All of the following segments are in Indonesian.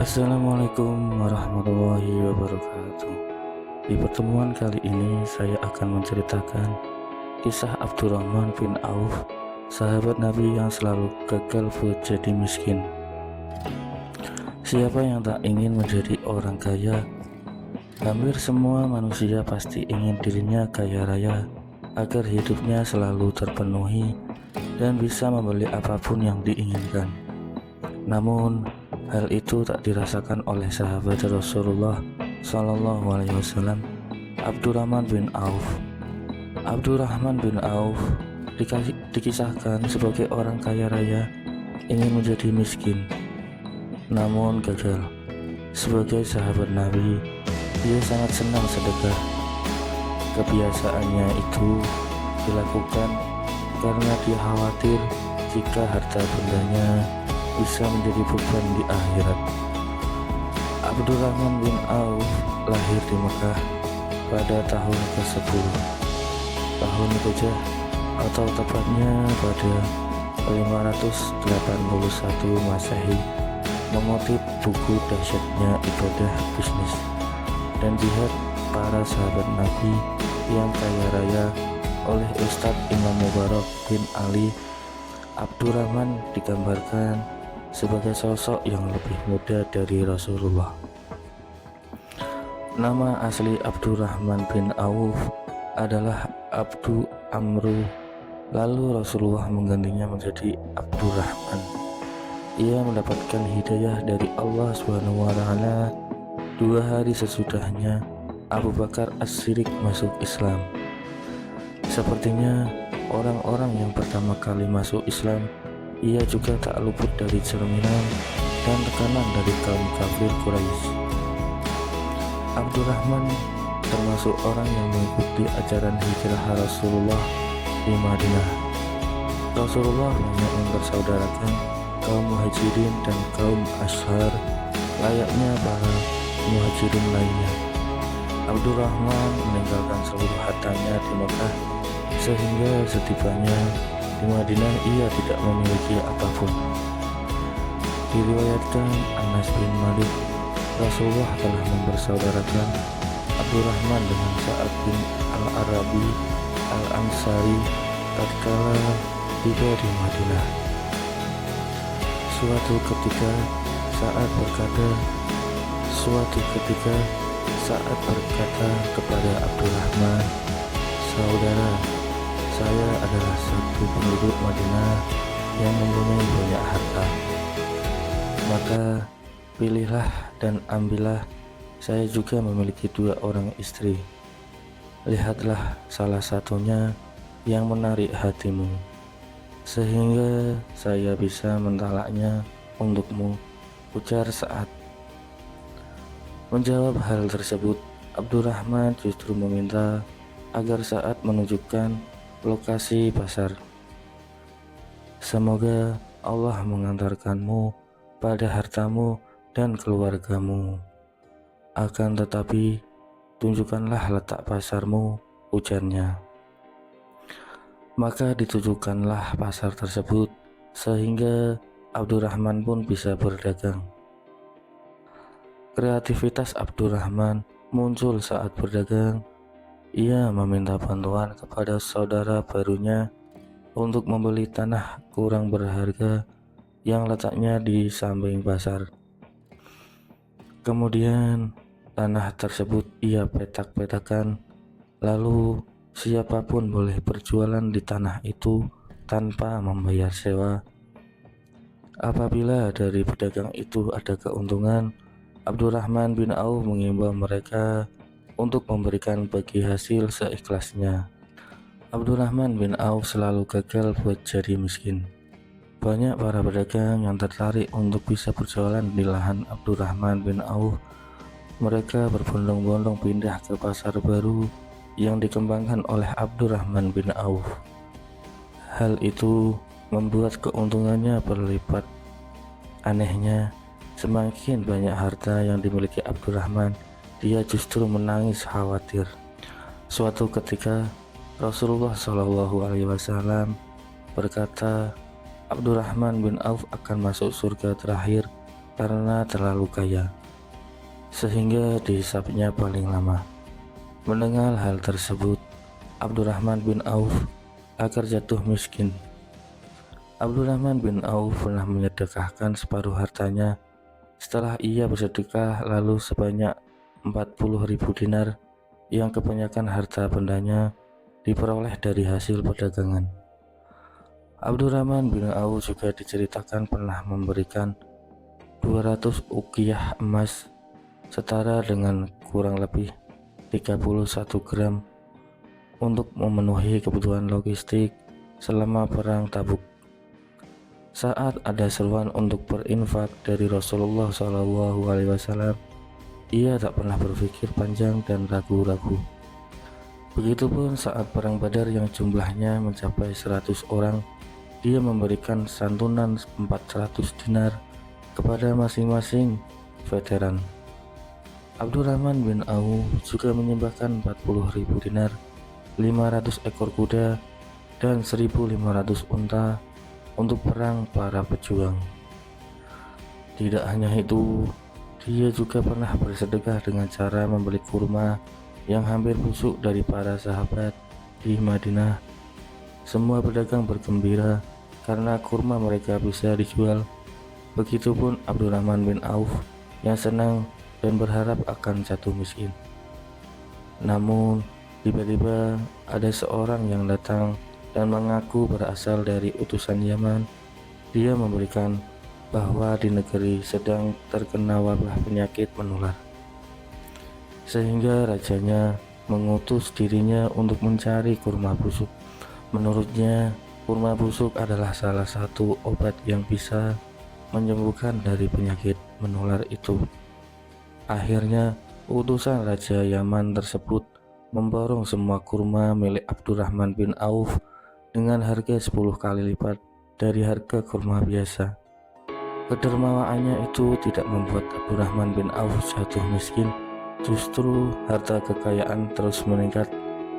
Assalamualaikum warahmatullahi wabarakatuh. Di pertemuan kali ini saya akan menceritakan kisah Abdurrahman bin Auf, sahabat Nabi yang selalu gagal buat jadi miskin. Siapa yang tak ingin menjadi orang kaya? Hampir semua manusia pasti ingin dirinya kaya raya agar hidupnya selalu terpenuhi dan bisa membeli apapun yang diinginkan. Namun hal itu tak dirasakan oleh sahabat Rasulullah Shallallahu Alaihi Wasallam, Abdurrahman bin Auf. Abdurrahman bin Auf dikisahkan sebagai orang kaya raya ingin menjadi miskin, namun gagal. Sebagai sahabat Nabi, dia sangat senang sedekah. Kebiasaannya itu dilakukan karena dia khawatir jika harta bendanya bisa menjadi beban di akhirat. Abdurrahman bin Auf lahir di Mekah pada tahun ke-10 tahun Hijrah, atau tepatnya pada 581 Masehi, mengutip buku Dahsyatnya Ibadah Bisnis dan Jihad Para Sahabat Nabi yang Kaya Raya oleh Ustadz Imam Mubarak bin Ali. Abdurrahman digambarkan sebagai sosok yang lebih muda dari Rasulullah. Nama asli Abdurrahman bin Auf adalah Abdu Amru, lalu Rasulullah menggantinya menjadi Abdurrahman. Ia mendapatkan hidayah dari Allah SWT 2 hari sesudahnya Abu Bakar As-Siddiq masuk Islam. Sepertinya orang-orang yang pertama kali masuk Islam, ia juga tak luput dari cerminan dan tekanan dari kaum kafir Quraisy. Abdurrahman termasuk orang yang mengikuti ajaran hijrah Rasulullah di Madinah. Rasulullah banyak mempersaudarakan kaum muhajirin dan kaum ashar layaknya para muhajirin lainnya. Abdurrahman meninggalkan seluruh hartanya di Mekah, sehingga setibanya di Madinah ia tidak memiliki apapun. Diriwayatkan Anas bin Malik, Rasulullah telah mempersaudarakan Abdurrahman dengan Sa'ad bin Al-Arabi Al-Ansari tatkala tiba di Madinah. Suatu ketika Sa'ad berkata kepada Abdurrahman, "Saudara, saya adalah satu penduduk Madinah yang mempunyai banyak harta. Maka pilihlah dan ambillah, saya juga memiliki 2 orang istri. Lihatlah salah satunya yang menarik hatimu, sehingga saya bisa mentalaknya untukmu," ujar Sa'ad. Menjawab hal tersebut, Abdurrahman justru meminta agar Sa'ad menunjukkan lokasi pasar. "Semoga Allah mengantarkanmu pada hartamu dan keluargamu. Akan tetapi, tunjukkanlah letak pasarmu," ujarnya. Maka ditujukanlah pasar tersebut sehingga Abdurrahman pun bisa berdagang. Kreativitas Abdurrahman muncul saat berdagang. Ia meminta bantuan kepada saudara barunya untuk membeli tanah kurang berharga yang letaknya di samping pasar. Kemudian tanah tersebut ia petak-petakan, lalu siapapun boleh berjualan di tanah itu tanpa membayar sewa. Apabila dari pedagang itu ada keuntungan, Abdurrahman bin Auf mengimbau mereka untuk memberikan bagi hasil seikhlasnya. Abdurrahman bin Auf selalu gagal buat jadi miskin. Banyak para pedagang yang tertarik untuk bisa berjualan di lahan Abdurrahman bin Auf. Mereka berbondong-bondong pindah ke pasar baru yang dikembangkan oleh Abdurrahman bin Auf. Hal itu membuat keuntungannya berlipat. Anehnya, semakin banyak harta yang dimiliki Abdurrahman, dia justru menangis khawatir. Suatu ketika Rasulullah Shallallahu Alaihi Wasallam berkata, Abdurrahman bin Auf akan masuk surga terakhir karena terlalu kaya, sehingga dihisapnya paling lama. Mendengar hal tersebut, Abdurrahman bin Auf agar jatuh miskin. Abdurrahman bin Auf pernah menyedekahkan separuh hartanya. Setelah ia bersedekah lalu sebanyak 40.000 dinar, yang kebanyakan harta bendanya diperoleh dari hasil perdagangan. Abdurrahman bin Auf juga diceritakan pernah memberikan 200 uqiyah emas, setara dengan kurang lebih 31 gram, untuk memenuhi kebutuhan logistik selama perang Tabuk. Saat ada seruan untuk berinfak dari Rasulullah SAW, ia tak pernah berpikir panjang dan ragu-ragu. Begitupun saat perang Badar yang jumlahnya mencapai 100 orang, dia memberikan santunan 400 dinar kepada masing-masing veteran. Abdurrahman bin Auf juga menyumbangkan 40.000 dinar, 500 ekor kuda, dan 1.500 unta untuk perang para pejuang. Tidak hanya itu, dia juga pernah bersedekah dengan cara membeli kurma yang hampir busuk dari para sahabat di Madinah. Semua pedagang bergembira karena kurma mereka bisa dijual. Begitupun Abdurrahman bin Auf yang senang dan berharap akan jatuh miskin. Namun tiba-tiba ada seorang yang datang dan mengaku berasal dari utusan Yaman. Dia memberikan bahwa di negeri sedang terkena wabah penyakit menular, sehingga rajanya mengutus dirinya untuk mencari kurma busuk. Menurutnya, kurma busuk adalah salah satu obat yang bisa menyembuhkan dari penyakit menular itu. Akhirnya, utusan Raja Yaman tersebut memborong semua kurma milik Abdurrahman bin Auf dengan harga 10 kali lipat dari harga kurma biasa. Kedermawaannya itu tidak membuat Abdurrahman bin Auf jatuh miskin. Justru harta kekayaan terus meningkat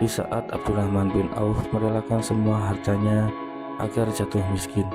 di saat Abdurrahman bin Auf merelakan semua hartanya agar jatuh miskin.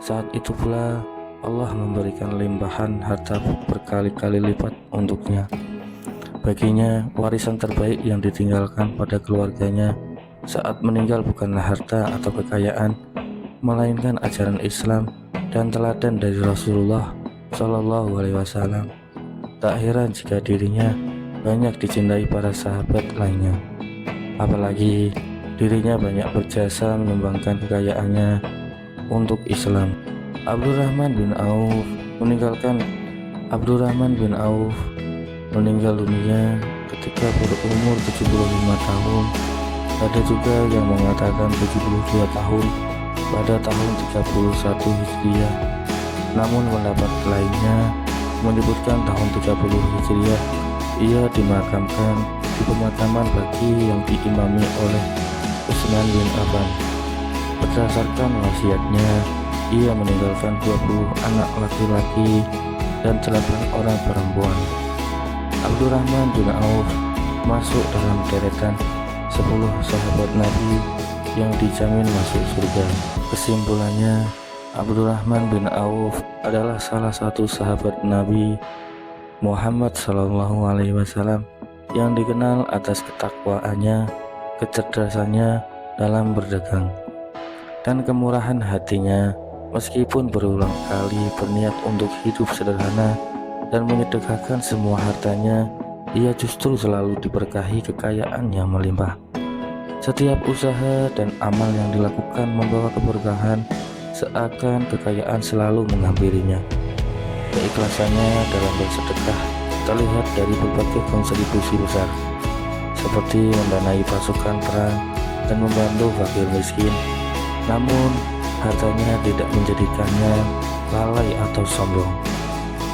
Saat itu pula Allah memberikan limpahan harta berkali-kali lipat untuknya. Baginya, warisan terbaik yang ditinggalkan pada keluarganya saat meninggal bukanlah harta atau kekayaan, melainkan ajaran Islam dan teladan dari Rasulullah SAW. Tak heran jika dirinya banyak dicintai para sahabat lainnya. Apalagi dirinya banyak berjasa menyumbangkan kekayaannya untuk Islam. Abdurrahman bin Auf meninggal dunia ketika berumur 75 tahun. Ada juga yang mengatakan 72 tahun pada tahun 31 Hijriah. Namun pendapat lainnya menyebutkan tahun 30 Hijriah. Ia dimakamkan di pemakaman bagi yang diimami oleh Utsman bin Affan. Berdasarkan wasiatnya, ia meninggalkan 20 anak laki-laki dan 8 orang perempuan. Abdurrahman bin Auf masuk dalam deretan 10 sahabat Nabi yang dijamin masuk surga. Kesimpulannya, Abdurrahman bin Auf adalah salah satu sahabat Nabi Muhammad SAW yang dikenal atas ketakwaannya, kecerdasannya dalam berdagang, dan kemurahan hatinya. Meskipun berulang kali berniat untuk hidup sederhana dan menyedekahkan semua hartanya, ia justru selalu diberkahi kekayaan yang melimpah. Setiap usaha dan amal yang dilakukan membawa keberkahan, seakan kekayaan selalu menghampirinya. Keikhlasannya dalam bersedekah terlihat dari berbagai kontribusi besar, seperti mendanai pasukan perang dan membantu fakir miskin. Namun hartanya tidak menjadikannya lalai atau sombong,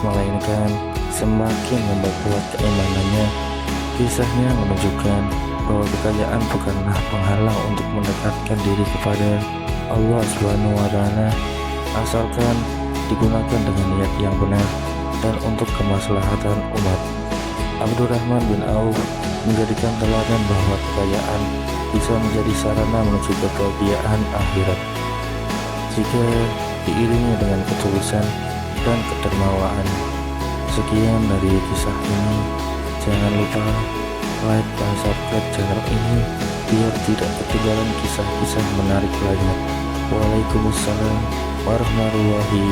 melainkan semakin memperkuat keimanannya. Kisahnya menunjukkan bahwa kekayaan bukanlah penghalang untuk mendekatkan diri kepada Allah SWT, asalkan digunakan dengan niat yang benar dan untuk kemaslahatan umat. Abdurrahman bin Auf menjadikan teladan bahwa kekayaan bisa menjadi sarana menuju kebahagiaan akhirat jika diiringi dengan ketulusan dan kedermawaan. Sekian dari kisah ini. Jangan lupa like dan subscribe channel ini biar tidak ketinggalan kisah-kisah menarik lainnya. Waalaikumsalam warahmatullahi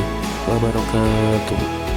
wabarakatuh.